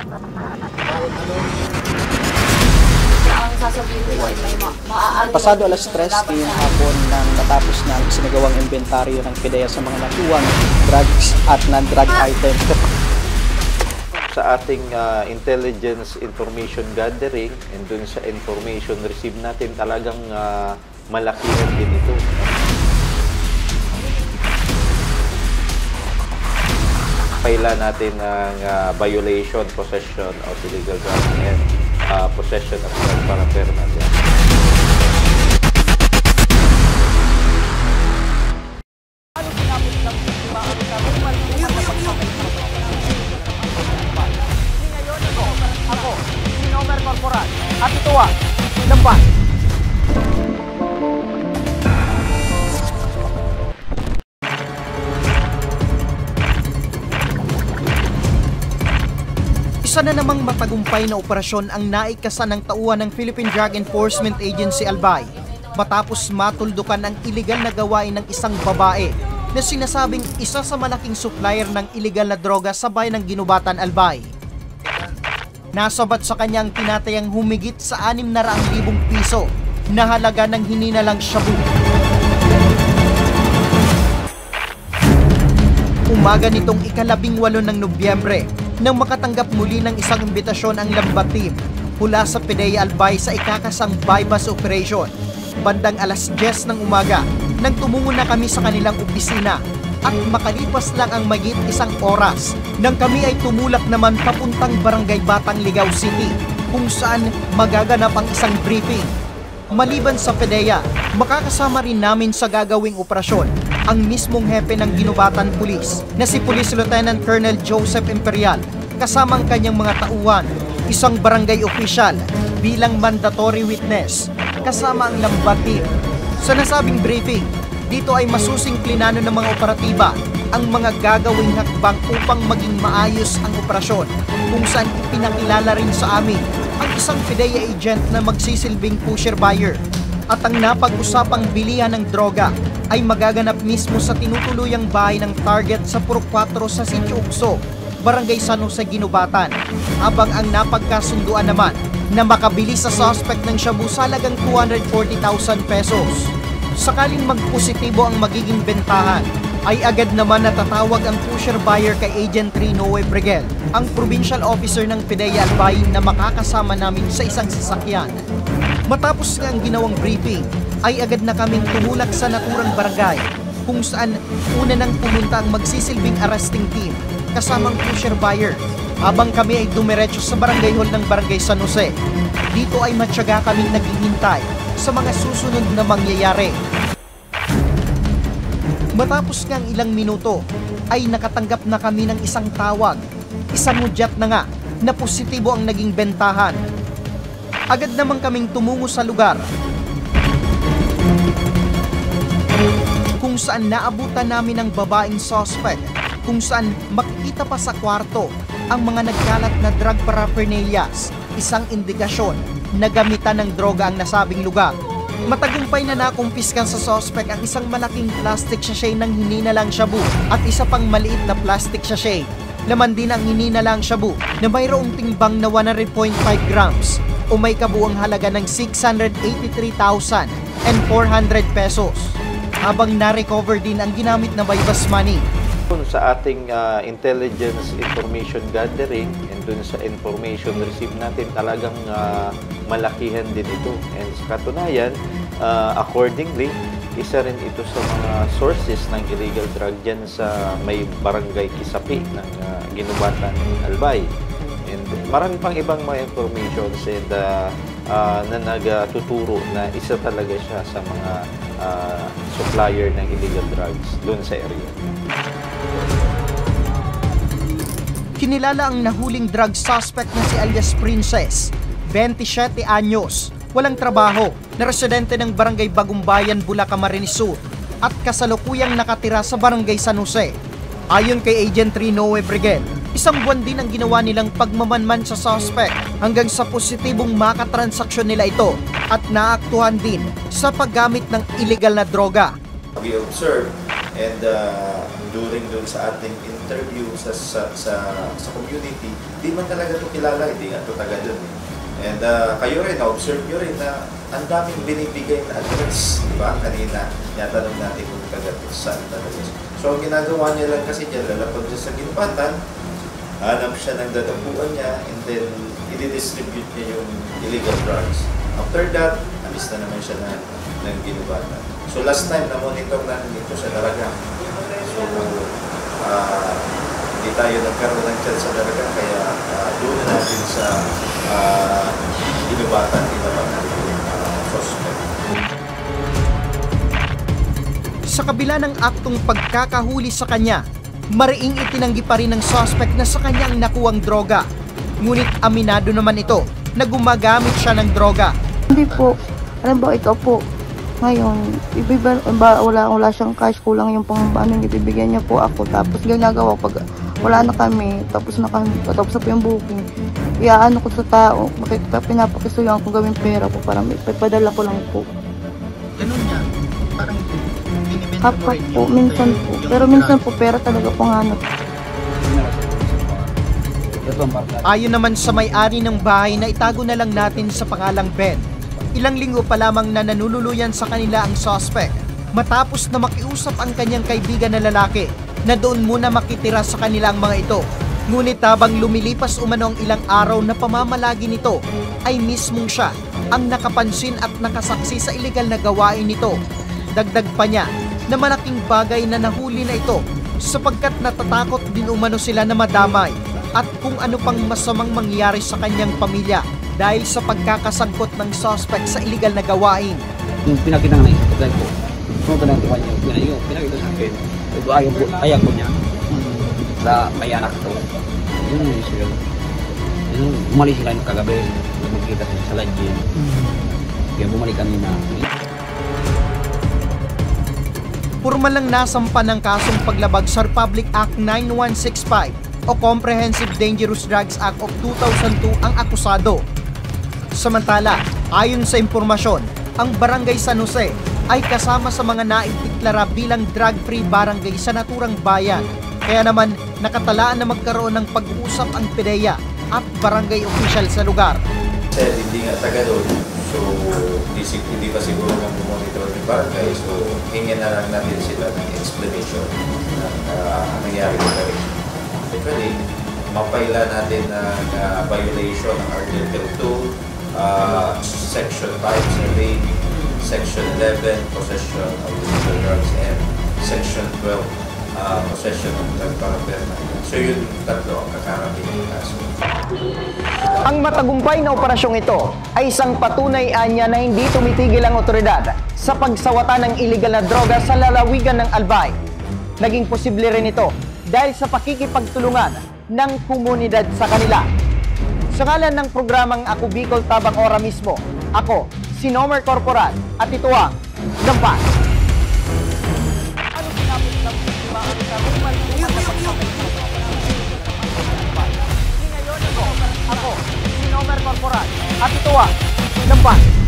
Ang sasabihin ko ay may maaari. Pasado alas 3 ngayong hapon nang natapos na ang isinagawang inventaryo ng PIDEA sa mga nakuwang drugs at non-drug items. Sa ating intelligence information gathering and dun sa information received natin, talagang malakihan din ito. Paila natin ang violation, possession of illegal drugs and possession of drug paraphernalia. Ako, si Nomer Corporal, at ito Lampas. Isa na namang matagumpay na operasyon ang naikasan ng tauhan ng Philippine Drug Enforcement Agency Albay matapos matuldukan ang iligal na gawain ng isang babae na sinasabing isa sa malaking supplier ng iligal na droga sa bayan ng Ginubatan, Albay. Nasabat sa kanya ang tinatayang humigit sa 600,000 piso na halaga ng hininalang shabu. Umaga nitong ika-18 ng Nobyembre nang makatanggap muli ng isang imbitasyon ang Lambat Team mula sa PIDEA Albay sa ikakasang bypass operation. Bandang alas 10 ng umaga nang tumungo na kami sa kanilang opisina at makalipas lang ang mahigit isang oras nang kami ay tumulak naman papuntang Barangay Batang Ligao City kung saan magaganap ang isang briefing. Maliban sa PIDEA, makakasama rin namin sa gagawing operasyon ang mismong hepe ng Ginubatan Police na si Police Lieutenant Colonel Joseph Imperial kasamang kanyang mga tauhan, isang barangay official bilang mandatory witness kasama ang Lambat Team. Sa nasabing briefing, dito ay masusing plinano ng mga operatiba ang mga gagawing hakbang upang maging maayos ang operasyon kung saan ipinakilala rin sa amin ang isang PIDEA agent na magsisilbing pusher buyer at ang napag-usapang bilihan ng droga ay magaganap mismo sa tinutuluyang bahay ng target sa Purok 4 sa Sitio Ukso, Barangay San Jose, Ginubatan, habang ang napagkasunduan naman na makabili sa suspect ng shabu sa halagang 240,000 pesos. Sakaling magpositibo ang magiging bentahan, ay agad naman natatawag ang pusher buyer kay Agent Rinoe Brigel, ang provincial officer ng PIDEA Albay na makakasama namin sa isang sasakyan. Matapos nga ang ginawang briefing, ay agad na kaming tumulak sa naturang barangay kung saan una nang pumunta ang magsisilbing arresting team kasamang pusher buyer habang kami ay dumiretso sa barangay hall ng Barangay San Jose. Dito ay matyaga kaming naghihintay sa mga susunod na mangyayari. Matapos ng ilang minuto ay nakatanggap na kami ng isang tawag. Isang hudyat na nga na positibo ang naging bentahan. Agad naman kaming tumungo sa lugar kung saan naabutan namin ang babaeng suspect, kung saan makikita pa sa kwarto ang mga nagkalat na drug paraphernalias, isang indikasyon na gamitan ng droga ang nasabing lugar. Matagumpay na nakumpiskan sa suspect ang isang malaking plastic sachet ng hininalang shabu at isa pang maliit na plastic sachet. Laman din ang hininalang shabu na mayroong timbang na 100.5 grams o may kabuang halaga ng 683,400 pesos. Habang na-recover din ang ginamit na bypass money. Sa ating intelligence information gathering and dun sa information received natin, talagang malakihan din ito. And sa katunayan, accordingly, isa rin ito sa mga sources ng illegal drug dyan sa may barangay Kisapi ng Ginubatan, Albay. And marami pang ibang mga informations and, na nagtuturo na isa talaga siya sa mga supplier ng illegal drugs doon sa area. Kinilala ang nahuling drug suspect na si alias Princess, 27 anyos, walang trabaho, na residente ng Barangay Bagumbayan, Bulacan, Camarines Sur at kasalukuyang nakatira sa Barangay San Jose. Ayon kay Agent Rinoe Brigel, isang buwan din ang ginawa nilang pagmamanman sa suspect hanggang sa positibong makatransaksyon nila ito at naaktuhan din sa paggamit ng illegal na droga. We observed and during doon sa ating interview sa community, di man talaga ito kilala, hindi nga ito taga doon. And kayo rin, observe nyo rin na ang daming binibigay na address, di ba? Kanina, natanong natin kung taga saan talaga. So, ang ginagawa niya lang kasi dyan, lalapag siya sa ginpatan, hanap siya ng dadapuan niya, and then i-distribute niya yung illegal drugs. After that, alis na naman siya ng ginubatan. So, last time, na-monitor natin ito sa Daraga. So, hindi tayo nagkaroon ng chance sa Daraga, kaya doon na natin sa ginubatan, inaban natin yung suspect. Sa kabila ng aktong pagkakahuli sa kanya, mariing itinanggi pa rin ng suspect na sa kanya ang nakuwang droga. Ngunit aminado naman ito na gumagamit siya ng droga. Hindi po. Alam ba, ikaw po. Ngayon, wala siyang cash, kulang yung pang ano, ibibigyan niya po ako. Tapos ginagawa pag wala na kami, tapos na po yung booking. Iaano ko sa tao, pinapakisuyan kung gawing pera po para may padala ko lang po. Ganun niya. Parang Kapag po, minsan po. Pero minsan po, pera talaga pong hanap. Ayon naman sa may-ari ng bahay na itago na lang natin sa pangalang Ben, ilang linggo pa lamang na nanululuyan sa kanila ang suspect matapos na makiusap ang kanyang kaibigan na lalaki na doon muna makitira sa kanila ang mga ito. Ngunit habang lumilipas umano ang ilang araw na pamamalagi nito, ay mismong siya ang nakapansin at nakasaksi sa iligal na gawain nito. Dagdag pa niya na malaking bagay na nahuli na ito sapagkat natatakot din umano sila na madamay at kung ano pang masamang mangyari sa kanyang pamilya dahil sa pagkakasangkot ng suspect sa iligal na gawain. Yung pinakita nga na yung supply ko, sunod na lang ito kanya, pinakita sa akin, ito ayaw po niya sa may anak ko. Yun yung issue yun. Yung umalis sila yung kagabi, magkita sa lagyan. Kaya bumalik kami na. Purma lang nasampa ng kasong paglabag sa Republic Act 9165 o Comprehensive Dangerous Drugs Act of 2002 ang akusado. Samantala, ayon sa impormasyon, ang Barangay San Jose ay kasama sa mga naideklara bilang drug-free barangay sa naturang bayan. Kaya naman, nakatalaan na magkaroon ng pag-uusap ang PDEA at barangay official sa lugar. Hindi nga taga doon, so hindi pa siguro ng monitor ng barangay, so hingin na lang natin sila ng explanation ng nangyari ko na rin. Actually, mapaila natin ng violation ng Article 2, Section 5, Survey, Section 11, Possession of illegal drugs, and Section 12, Possession of drug paraphernalia. So yun tatlo ang kakarapin ng kaso. Ang matagumpay na operasyong ito ay isang patunay anya na hindi tumitigil ang otoridad sa pagsawata ng iligal na droga sa lalawigan ng Albay. Naging posible rin ito dahil sa pakikipagtulungan ng komunidad sa kanila. Sa ngalan ng programang Ako Bicol Tabang Ora mismo, ako, si Nomer Corporal, at ito ang Lampas. Ano sinabot ng biktima ang karumal ngayon ako, si Nomer Corporal, at ito ang Lampas.